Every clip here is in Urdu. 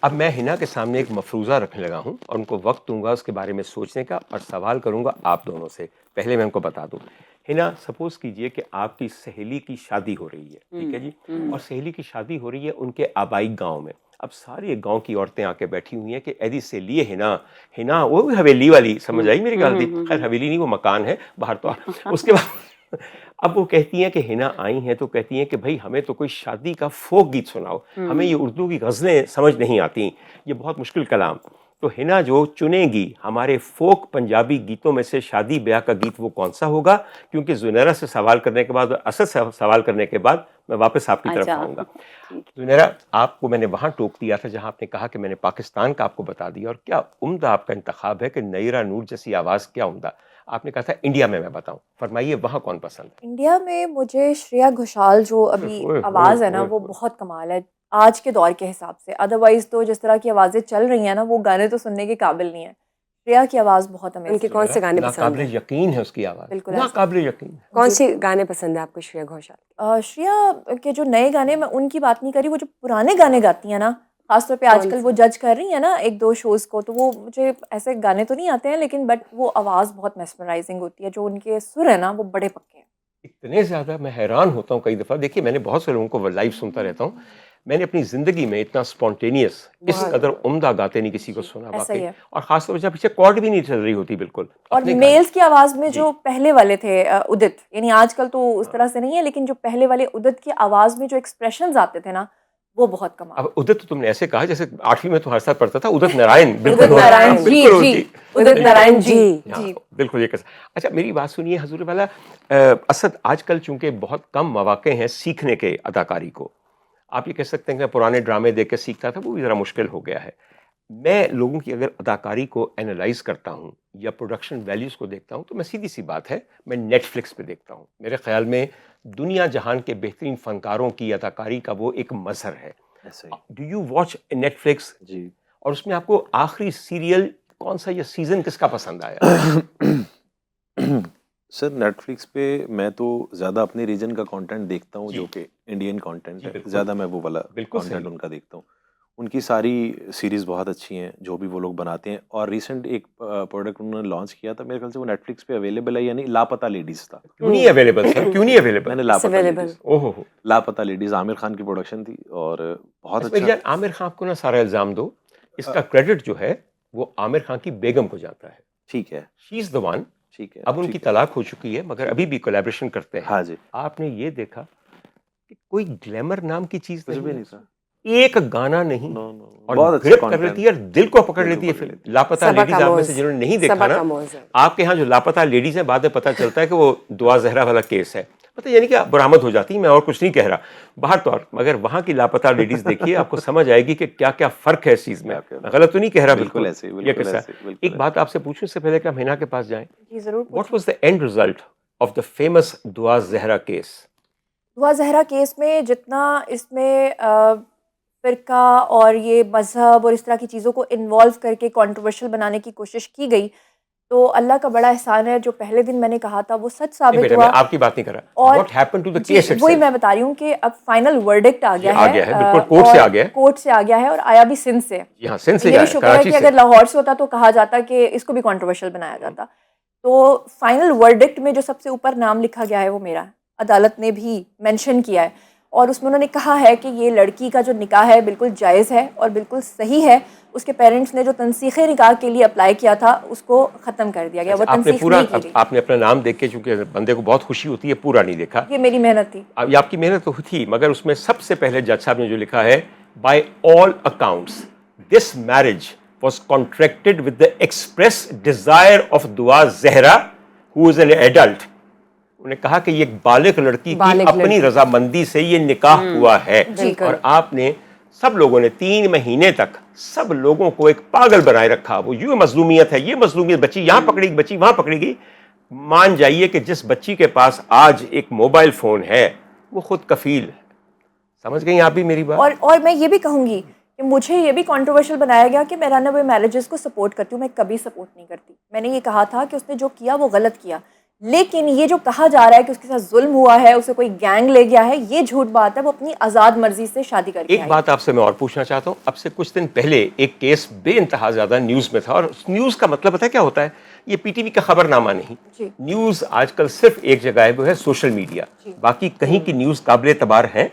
اب میں ہنا کے سامنے ایک مفروضہ رکھنے لگا ہوں اور ان کو وقت دوں گا اس کے بارے میں سوچنے کا اور سوال کروں گا آپ دونوں سے. پہلے میں ان کو بتا دوں. ہنا سپوز کیجئے کہ آپ کی سہیلی کی شادی ہو رہی ہے, ٹھیک ہے جی, اور سہیلی کی شادی ہو رہی ہے ان کے آبائی گاؤں میں. اب ساری گاؤں کی عورتیں آ کے بیٹھی ہوئی ہیں کہ ایدی سے لیے ہنا وہ بھی حویلی والی, سمجھ آئی میری غلطی, خیر حویلی نہیں وہ مکان ہے باہر تو. اس کے بعد اب وہ کہتی ہیں کہ ہنا آئی ہیں تو کہتی ہیں کہ بھائی ہمیں تو کوئی شادی کا فوک گیت سناؤ, ہمیں یہ اردو کی غزلیں سمجھ نہیں آتی, یہ بہت مشکل کلام. تو ہنا جو چنے گی ہمارے فوک پنجابی گیتوں میں سے شادی بیاہ کا گیت وہ کون سا ہوگا, کیونکہ زنیرہ سے سوال کرنے کے بعد, اسد سے سوال کرنے کے بعد میں واپس آپ کی طرف آؤں گا. زنیرہ آپ کو میں نے وہاں ٹوک دیا تھا جہاں آپ نے کہا کہ میں نے پاکستان کا آپ کو بتا دیا, اور کیا عمدہ آپ کا انتخاب ہے کہ نیرہ نور جیسی آواز, کیا عمدہ. آپ نے کہا تھا انڈیا میں بتاؤں, فرمائیے وہاں کون پسند ہے؟ انڈیا میں مجھے شرییا گھوشال جو ابھی آواز ہے نا وہ بہت کمال ہے آج کے دور کے حساب سے. ادروائز تو جس طرح کی آوازیں چل رہی ہیں نا وہ گانے تو سننے کے قابل نہیں ہیں. شرییا کی آواز بہت امیزنگ. ان کے کون سے گانے پسند ہیں؟ ناقابل یقین ہے اس کی آواز, بالکل ناقابل یقین. کون سی گانے پسند ہیں آپ کو شرییا گھوشال؟ شرییا کے جو نئے گانے, میں ان کی بات نہیں کر رہی, وہ جو پرانے گانے گاتی ہیں نا, خاص طور پہ آج کل وہ جج کر رہی ہیں نا ایک دو شوز کو, تو وہ مجھے ایسے گانے تو نہیں آتے ہیں لیکن بٹ وہ آواز بہت میسمرائزنگ ہوتی ہے, جو ان کے سر ہیں نا وہ بڑے پکے ہیں. اتنے زیادہ میں حیران ہوتا ہوں کئی دفعہ. دیکھیے میں نے بہت سے لوگوں کو لائیو سنتا رہتا ہوں, میں نے اپنی زندگی میں اتنا اسپونٹینیس اس قدر عمدہ گاتے نہیں کسی کو سنا واقعی, اور خاص طور سے پیچھے کارڈ بھی نہیں چل رہی ہوتی بالکل. اور میلز کی آواز میں جو پہلے والے تھے ادت, یعنی آج کل تو اس طرح سے نہیں ہے, لیکن جو پہلے والے ادت کی آواز میں جو ایکسپریشنز آتے تھے نا وہ بہت کمال. اب ادت تو تم نے ایسے کہا جیسے 8ویں میں تو ہر سال پڑھتا تھا ادت نارائن, ادت نارائن جی جی, ادت نارائن جی جی بالکل یہ. اچھا میری بات سنیے حضور والا. اسد آج کل چونکہ بہت کم مواقع ہیں سیکھنے کے اداکاری کو, آپ یہ کہہ سکتے ہیں کہ پرانے ڈرامے دیکھ کے سیکھتا تھا وہ بھی ذرا مشکل ہو گیا ہے. میں لوگوں کی اگر اداکاری کو اینالائز کرتا ہوں یا پروڈکشن ویلیوز کو دیکھتا ہوں تو میں سیدھی سی بات ہے میں نیٹ فلکس پہ دیکھتا ہوں. میرے خیال میں دنیا جہان کے بہترین فنکاروں کی اداکاری کا وہ ایک مظہر ہے. Do you watch Netflix? جی. اور اس میں آپ کو آخری سیریل کون سا یا سیزن کس کا پسند آیا؟ سر نیٹ فلکس پہ میں تو زیادہ اپنے ریجن کا کانٹینٹ دیکھتا ہوں, جو کہ انڈین کانٹینٹ ہے, زیادہ میں وہ والا کانٹینٹ ان کا دیکھتا ہوں. ان کی ساری سیریز بہت اچھی ہیں جو بھی وہ لوگ بناتے ہیں. اور ریسنٹ ایک پروڈکٹ انہوں نے لانچ کیا تھا, میرے خیال سے وہ نیٹ فلکس پہ اویلیبل ہے, یعنی لاپتہ لیڈیز تھا. کیوں نہیں اویلیبل سر, کیوں نہیں اویلیبل؟ میں نے لاپتہ لیڈیز, اوہو لاپتہ لیڈیز عامر خان کی پروڈکشن تھی اور بہت اچھا. اچھا. عامر خان کو نا سارا الزام دو, اس کا کریڈٹ جو ہے وہ عامر خان کی بیگم کو جاتا ہے. ٹھیک ہے, شی از دا ون. ٹھیک ہے, اب ان کی طلاق ہو چکی ہے مگر ابھی بھی کولیبریشن کرتے ہیں. ہاں جی. آپ نے یہ دیکھا کہ کوئی گلیمر نام کی چیز کچھ بھی نہیں تھا, ایک گانا نہیں, اور بہت گرپ کر لیتی ہے اور دل کو پکڑ لیتی ہے فلم. لاپتہ لیڈیز آپ میں سے جنہوں نے نہیں دیکھا نا, آپ کے ہاں جو لاپتہ لیڈیز ہیں بعد میں پتہ چلتا ہے کہ وہ دعا زہرا والا کیس ہے, پتہ یعنی کہ برآمد ہو جاتی. میں اور کچھ نہیں کہہ رہا باہر طور, مگر وہاں کی لاپتہ لیڈیز دیکھیے آپ کو سمجھ آئے گی کہ کیا کیا فرق ہے اس چیز میں. غلط تو نہیں کہہ رہا بالکل ایسے. یہ قصہ. ایک بات آپ سے پوچھوں اس سے پہلے کہ ہم ہنا کے پاس جائیں, what was the and result of the famous دعا زہرا کیس؟ دعا زہرا کیس میں جتنا اس میں فرقہ اور یہ مذہب اور اس طرح کی چیزوں کو انوالو کر کے کنٹروورشل بنانے کی کوشش کی گئی, تو اللہ کا بڑا احسان ہے جو پہلے دن میں نے کہا تھا وہ سچ ثابت ہوا. میں آپ کی بات نہیں کر رہا, اور what happen to the case itself, وہی میں بتا رہی ہوں کہ اب فائنل ورڈکٹ آ گیا ہے, بالکل کورٹ سے آ گیا ہے, کورٹ سے آ گیا ہے, اور آیا بھی سندھ سے. یہاں سندھ سے یہ بھی شکر ہے کہ اگر لاہور سے ہوتا تو کہا جاتا کہ اس کو بھی کنٹروورشل بنایا جاتا. تو فائنل ورڈکٹ میں جو سب سے اوپر نام لکھا گیا ہے وہ میرا, عدالت نے بھی مینشن کیا ہے, اور اس میں انہوں نے کہا ہے کہ یہ لڑکی کا جو نکاح ہے بالکل جائز ہے اور بالکل صحیح ہے. اس کے پیرنٹس نے جو تنسیخ نکاح کے لیے اپلائی کیا تھا اس کو ختم کر دیا گیا. وہ تنسیخ نہیں کی گئی. آپ نے اپنا نام دیکھ کے, چونکہ بندے کو بہت خوشی ہوتی ہے, پورا نہیں دیکھا. یہ میری محنت تھی. یہ آپ کی محنت تو تھی, مگر اس میں سب سے پہلے جج صاحب نے جو لکھا ہے, by all accounts this marriage was contracted with the express desire of دعا زہرا ہو از این ایڈلٹ. انہوں نے کہا کہ یہ ایک بالغ لڑکی کی اپنی رضامندی سے یہ نکاح ہوا ہے. اور آپ نے سب لوگوں نے 3 مہینے تک سب لوگوں کو ایک پاگل بنائے رکھا. وہ یہ مظلومیت ہے, یہ مظلومیت, بچی یہاں پکڑی گئی, بچی وہاں پکڑی گئی. مان جائیے کہ جس بچی کے پاس آج ایک موبائل فون ہے وہ خود کفیل ہے. سمجھ گئی آپ بھی میری بات؟ اور میں یہ بھی کہوں گی کہ مجھے یہ بھی کنٹروورشل بنایا گیا کہ میں رن اوے میرجز کو سپورٹ کرتی ہوں. میں کبھی سپورٹ نہیں کرتی. میں نے یہ کہا تھا کہ اس نے جو کیا وہ غلط کیا, لیکن یہ جو کہا جا رہا ہے کہ اس کے ساتھ ظلم ہوا ہے, اسے کوئی گینگ لے گیا ہے, یہ جھوٹ بات ہے. وہ اپنی آزاد مرضی سے شادی کر کے ایک بات آپ سے میں اور پوچھنا چاہتا ہوں. اب سے کچھ دن پہلے ایک کیس بے انتہا زیادہ نیوز میں تھا, اور نیوز کا مطلب پتہ ہے کیا ہوتا ہے؟ یہ پی ٹی وی کا خبر نامہ نہیں. نیوز آج کل صرف ایک جگہ ہے, وہ ہے سوشل میڈیا. باقی کہیں کی نیوز قابل اعتبار ہے؟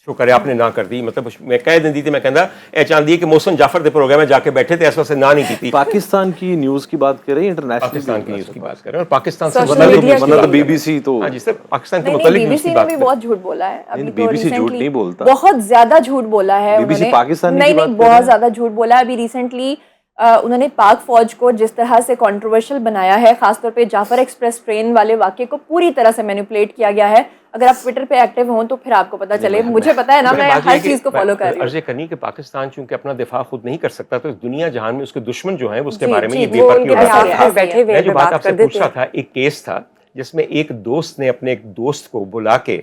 شکر ہے آپ نے نہ کر دی. مطلب میں کہہ دیں دی تھی, میں کہنا اے چاندی کہ محسن جعفر دے پروگرام میں جا کے بیٹھے تھے, اس وقت سے نہ نہیں کی تھی. پاکستان کی نیوز کی بات کر رہے ہیں, انٹرنیشنل پاکستان کی نیوز کی بات کر رہے ہیں, اور پاکستان سے مطلب بی بی سی تو ہاں جی سر, پاکستان کے متعلق بی بی نیوز سی کی نے بات بھی کریں. بہت جھوٹ بولا ہے. ابھی بی تو بی سی جھوٹ نہیں بولتا, بہت زیادہ جھوٹ بولا ہے بی بی سی انہوں نے. پاکستان نہیں نہیں, بہت زیادہ جھوٹ بولا ہے. ابھی ریسنٹلی انہوں نے پاک فوج کو جس طرح سے کنٹروورشل بنایا ہے, خاص طور پہ جعفر ایکسپریس ٹرین والے واقعے کو پوری طرح سے مینیپولیٹ کیا گیا ہے. اگر آپ ٹویٹر پہ ایکٹیو ہوں تو پھر آپ کو پتہ چلے. مجھے پتا ہے نا, میں ہر چیز کو فالو کر رہی ہوں. عرض کرنی کہ پاکستان چونکہ اپنا دفاع خود نہیں کر سکتا, تو دنیا جہان میں اس کے دشمن جو ہیں اس کے بارے میں یہ بے پرکی بیٹھے میں جو بات آپ سے پوچھ رہا تھا, ایک کیس تھا جس میں ایک دوست نے اپنے ایک دوست کو بلا کے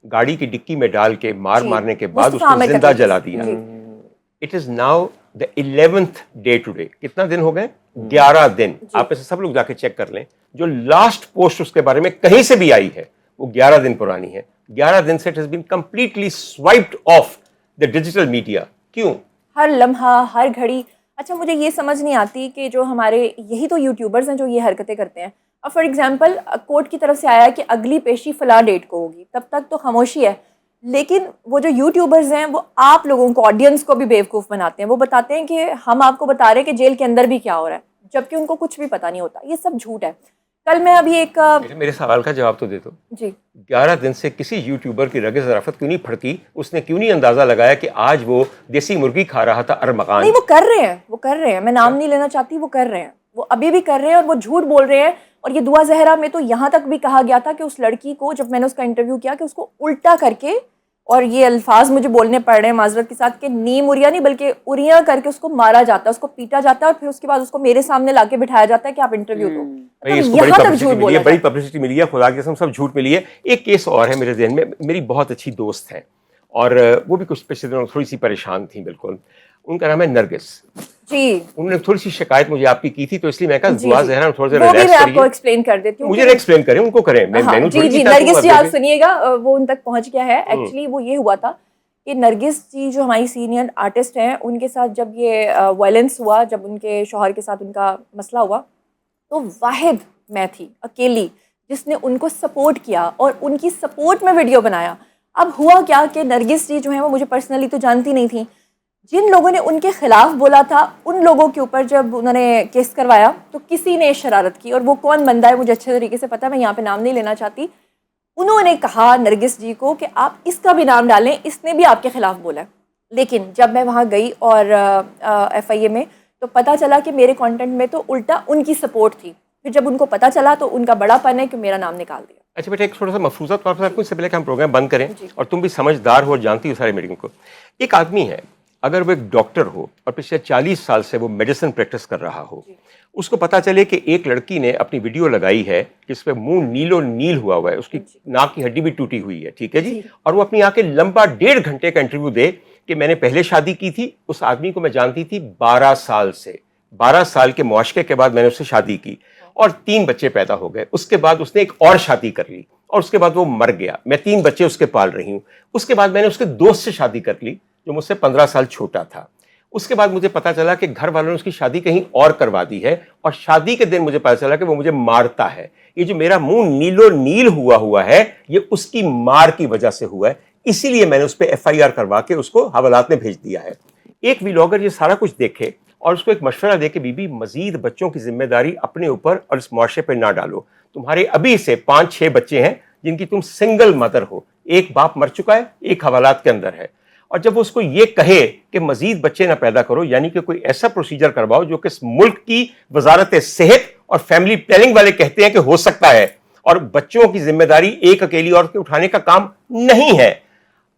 گاڑی کی ڈکی میں ڈال کے مارنے کے بعد اس کو زندہ جلا دیا. It is now the 11th day today. کتنا دن ہو گئے؟ 11 دن. آپ ایسے سب لوگ جا کے چیک کر لیں, جو لاسٹ پوسٹ اس کے بارے میں کہیں سے بھی آئی ہے وہ 11 دن پرانی ہے. 11 دن سے it has been completely swiped off the digital media. کیوں؟ ہر لمحہ, ہر گھڑی. اچھا مجھے یہ سمجھ نہیں آتی کہ جو ہمارے یہی تو یوٹیوبرز ہیں جو یہ حرکتیں کرتے ہیں. اب فار ایگزامپل کورٹ کی طرف سے آیا کہ اگلی پیشی فلاں ڈیٹ کو ہوگی, تب تک تو خاموشی ہے. لیکن وہ جو یوٹیوبرز ہیں وہ آپ لوگوں کو, آڈینس کو بھی بیوقوف بناتے ہیں. وہ بتاتے ہیں کہ ہم آپ کو بتا رہے ہیں کہ جیل کے اندر بھی کیا ہو رہا ہے, جبکہ ان کو کچھ بھی پتہ نہیں ہوتا. یہ سب جھوٹ ہے. کل میں ابھی ایک میرے سوال کا جواب تو دے دو. جی 11 دن سے کسی یوٹیوبر کی رگ ظرافت کیوں نہیں پھڑکی؟ اس نے کیوں نہیں اندازہ لگایا کہ آج وہ دیسی مرغی کھا رہا تھا ارمغان؟ نہیں, وہ کر رہے ہیں, میں نام نہیں لینا چاہتی, وہ کر رہے ہیں, وہ ابھی بھی کر رہے ہیں, اور وہ جھوٹ بول رہے ہیں. اور یہ دعا زہرا میں تو یہاں تک بھی کہا گیا تھا کہ اس لڑکی کو, جب میں نے اس کا انٹرویو کیا, کہ اس کو الٹا کر کے, اور یہ الفاظ مجھے بولنے پڑ رہے ہیں معذرت کے ساتھ, کہ نیم اریا نہیں بلکہ اریاں کر کے اس کو مارا جاتا ہے, اس کو پیٹا جاتا ہے, اور پھر اس کے بعد اس کو میرے سامنے لا کے بٹھایا جاتا ہے کہ آپ انٹرویو دو. یہاں تک جھوٹ بولا, بڑی پبلسٹی ملی ہے, خدا کی قسم سب جھوٹ ملی ہے. ایک کیس اور ہے میرے ذہن میں, میری بہت اچھی دوست ہیں, اور وہ بھی کچھ پچھلے دنوں تھوڑی سی پریشان تھیں. بالکل, ان کا نام ہے نرگس. جی, انہوں نے تھوڑی سی شکایت مجھے آپ کی کی تھی, تو اس لیے میں کہا دعا زہرا تھوڑا سا وہ بھی ریلیکس میں آپ کریے. کو ایکسپلین کر دیتی ہوں. مجھے ایکسپلین کریں, ان کو کریں, میں نے جی جی نرگس جی آپ سنیے گا, وہ ان تک پہنچ گیا ہے. ایکچولی وہ یہ ہوا تھا کہ نرگس جی جو ہماری سینئر آرٹسٹ ہیں, ان کے ساتھ جب یہ وائلنس ہوا, جب ان کے شوہر کے ساتھ ان کا مسئلہ ہوا, تو واحد میں تھی اکیلی جس نے ان کو سپورٹ کیا اور ان کی سپورٹ میں ویڈیو بنایا. اب ہوا کیا کہ نرگس جی جو ہیں وہ مجھے پرسنلی تو جانتی نہیں تھیں. جن لوگوں نے ان کے خلاف بولا تھا, ان لوگوں کے اوپر جب انہوں نے کیس کروایا تو کسی نے شرارت کی, اور وہ کون بندہ ہے مجھے اچھے طریقے سے پتہ ہے, میں یہاں پہ نام نہیں لینا چاہتی. انہوں نے کہا نرگس جی کو کہ آپ اس کا بھی نام ڈالیں, اس نے بھی آپ کے خلاف بولا ہے. لیکن جب میں وہاں گئی اور ایف آئی اے میں, تو پتہ چلا کہ میرے کانٹینٹ میں تو الٹا ان کی سپورٹ تھی. پھر جب ان کو پتہ چلا تو ان کا بڑا پن ہے کہ میرا نام نکال دیا. اچھا بیٹا, ایک تھوڑا سا مفروضہ طور پر کچھ سے پہلے کہ ہم پروگرام بند کریں, اور تم بھی سمجھدار ہو اور جانتی ہو سارے میڈیم کو. ایک آدمی ہے, اگر وہ ایک ڈاکٹر ہو اور پچھلے 40 سال سے وہ میڈیسن پریکٹس کر رہا ہو, اس کو پتا چلے کہ ایک لڑکی نے اپنی ویڈیو لگائی ہے جس پہ منہ نیلو نیل ہوا ہوا ہے, اس کی ناک کی ہڈی بھی ٹوٹی ہوئی ہے, ٹھیک ہے جی, اور وہ اپنی آنکھیں لمبا 1.5 گھنٹے کا انٹرویو دے کہ میں نے پہلے شادی کی تھی, اس آدمی کو میں جانتی تھی 12 سال سے, 12 سال کے معاشقے کے بعد میں نے اس سے شادی کی اور 3 بچے پیدا ہو گئے. اس کے بعد اس نے ایک اور شادی کر لی, اور اس کے بعد وہ مر گیا. میں 3 بچے اس کے پال رہی ہوں. اس کے بعد میں نے اس کے دوست سے شادی کر لی جو مجھ سے 15 سال چھوٹا تھا. اس کے بعد مجھے پتا چلا کہ گھر والوں نے اس کی شادی کہیں اور کروا دی ہے, اور شادی کے دن مجھے پتا چلا کہ وہ مجھے مارتا ہے. یہ جو میرا منہ نیلو نیل ہوا ہے, یہ اس کی مار کی وجہ سے ہوا ہے. اسی لیے میں نے اس پہ ایف آئی آر کروا کے اس کو حوالات میں بھیج دیا ہے. ایک ویلاگر یہ سارا کچھ دیکھے اور اس کو ایک مشورہ دے کہ بی بی مزید بچوں کی ذمہ داری اپنے اوپر اور اس معاشرے پہ نہ ڈالو. تمہارے ابھی سے 5-6 بچے ہیں جن کی تم سنگل مدر ہو, ایک باپ مر چکا ہے, ایک حوالات کے اندر ہے. اور جب وہ اس کو یہ کہے کہ مزید بچے نہ پیدا کرو, یعنی کہ کوئی ایسا پروسیجر کرواؤ جو کہ اس ملک کی وزارت صحت اور فیملی پلاننگ والے کہتے ہیں کہ ہو سکتا ہے, اور بچوں کی ذمہ داری ایک اکیلی عورت کے اٹھانے کا کام نہیں ہے,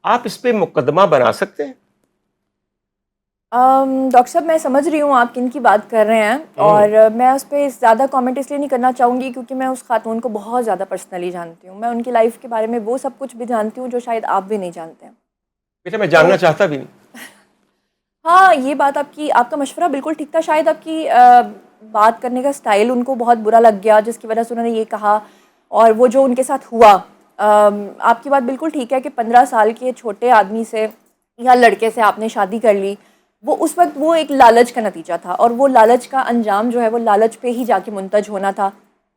آپ اس پہ مقدمہ بنا سکتے ہیں؟ ڈاکٹر صاحب میں سمجھ رہی ہوں آپ کن کی بات کر رہے ہیں, اور میں اس پہ زیادہ کامنٹ اس لیے نہیں کرنا چاہوں گی کیونکہ میں اس خاتون کو بہت زیادہ پرسنلی جانتی ہوں. میں ان کی لائف کے بارے میں وہ سب کچھ بھی جانتی ہوں جو شاید آپ بھی نہیں جانتے ہیں. بیٹا میں جاننا چاہتا بھی نہیں. ہاں یہ بات آپ کا مشورہ بالکل ٹھیک تھا. شاید آپ کی بات کرنے کا سٹائل ان کو بہت برا لگ گیا جس کی وجہ سے انہوں نے یہ کہا. اور وہ جو ان کے ساتھ ہوا, آپ کی بات بالکل ٹھیک ہے کہ 15 سال کے چھوٹے آدمی سے یا لڑکے سے آپ نے شادی کر لی, وہ اس وقت وہ ایک لالچ کا نتیجہ تھا, اور وہ لالچ کا انجام جو ہے وہ لالچ پہ ہی جا کے منتج ہونا تھا.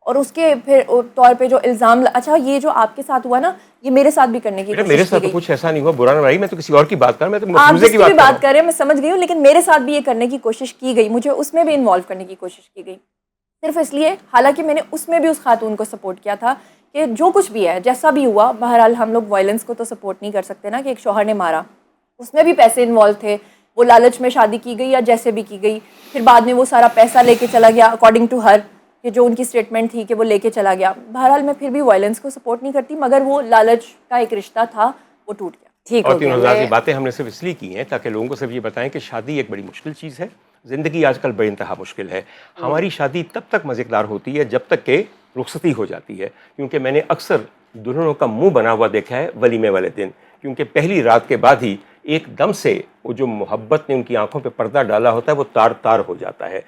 اور اس کے پھر طور پہ جو الزام, اچھا یہ جو آپ کے ساتھ ہوا نا, یہ میرے ساتھ بھی کرنے کی کوشش کی گئی. میرے ساتھ تو کچھ ایسا نہیں ہوا, برا نہ مانیے, میں تو کسی اور کی بات کر رہا ہوں, میں تو آپ مفروضے جس کی کی بھی بات بات کر رہے ہیں میں سمجھ گئی ہوں, لیکن میرے ساتھ بھی یہ کرنے کی کوشش کی گئی, مجھے اس میں بھی انوالو کرنے کی کوشش کی گئی, صرف اس لیے, حالانکہ میں نے اس میں بھی اس خاتون کو سپورٹ کیا تھا کہ جو کچھ بھی ہے جیسا بھی ہوا, بہرحال ہم لوگ وائلنس کو تو سپورٹ نہیں کر سکتے نا, کہ ایک شوہر نے مارا, اس میں بھی پیسے انوالو تھے, وہ لالچ میں شادی کی گئی یا جیسے بھی کی گئی, پھر بعد میں وہ سارا پیسہ لے کے چلا گیا اکارڈنگ ٹو ہر, کہ جو ان کی اسٹیٹمنٹ تھی کہ وہ لے کے چلا گیا. بہرحال میں پھر بھی وائلنس کو سپورٹ نہیں کرتی, مگر وہ لالچ کا ایک رشتہ تھا, وہ ٹوٹ گیا. ٹھیک اور ہو گیا. 3000 کی باتیں ہم نے صرف اس لیے کی ہیں تاکہ لوگوں کو صرف یہ بتائیں کہ شادی ایک بڑی مشکل چیز ہے, زندگی آج کل بے انتہا مشکل ہے. ہماری شادی تب تک مزیدار ہوتی ہے جب تک کہ رخصتی ہو جاتی ہے, کیونکہ میں نے اکثر دلہنوں کا منہ بنا ہوا دیکھا ہے ولیمے والے دن, کیونکہ پہلی رات کے بعد ہی ایک دم سے وہ جو محبت نے ان کی آنکھوں پہ پردہ ڈالا ہوتا ہے وہ تار تار ہو جاتا ہے.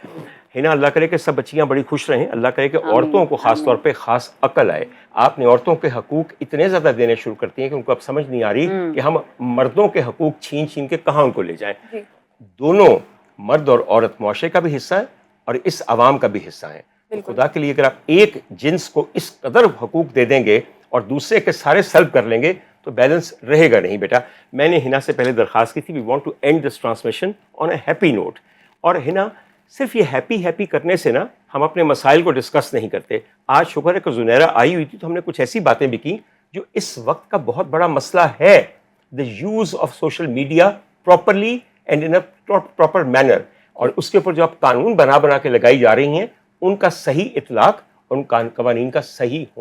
نا اللہ کرے کہ سب بچیاں بڑی خوش رہیں, اللہ کرے کہ عورتوں کو خاص طور پہ خاص عقل آئے. آپ نے عورتوں کے حقوق اتنے زیادہ دینے شروع کرتی ہیں کہ ان کو اب سمجھ نہیں آ رہی کہ ہم مردوں کے حقوق چھین چھین کے کہاں ان کو لے جائیں. دونوں مرد اور عورت معاشرے کا بھی حصہ ہے اور اس عوام کا بھی حصہ ہیں. خدا کے لیے اگر آپ ایک جنس کو اس قدر حقوق دے دیں گے اور دوسرے کے سارے سلب کر لیں گے تو بیلنس رہے گا نہیں بیٹا. میں نے ہنا سے پہلے درخواست کی تھی, we want to end this transmission on a happy note. اور ہنا صرف یہ ہیپی کرنے سے نا ہم اپنے مسائل کو ڈسکس نہیں کرتے. آج شکر ہے کہ زنیرہ آئی ہوئی تھی تو ہم نے کچھ ایسی باتیں بھی کی جو اس وقت کا بہت بڑا مسئلہ ہے, the use of social media properly and in a proper manner. اور اس کے اوپر جو آپ قانون بنا کے لگائی جا رہی ہیں ان کا صحیح اطلاق, ان قوانین کا صحیح